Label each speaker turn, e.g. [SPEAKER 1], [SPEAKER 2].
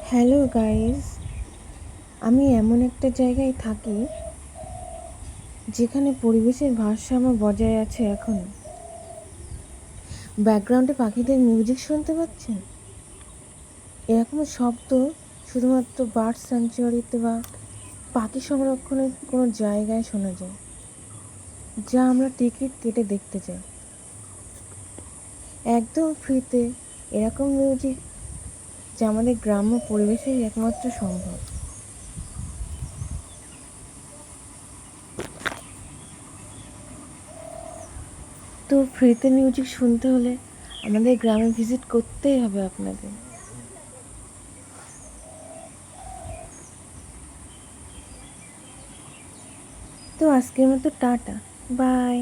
[SPEAKER 1] Hello guys, আমি এমন একটা জায়গায় থাকি যেখানে পরিবেশের ভারসাম্য বজায় আছে এখনো। ব্যাকগ্রাউন্ডে পাখিদের মিউজিক শুনতে পাচ্ছেন? এরকম শব্দ শুধুমাত্র বার্ড স্যাংচুয়ারিতে বা পাখি সংরক্ষণের কোনো জায়গায় শোনা যায়, যা আমরা টিকিট কেটে দেখতে চাই। একদম ফ্রিতে এরকম মিউজিক, যা আমাদের গ্রাম্য পরিবেশেই একমাত্র সম্ভব। তো ফ্রিতে মিউজিক শুনতে হলে আমাদের গ্রামে ভিজিট করতেই হবে আপনাদের। তো আজকের মতো টাটা, বাই।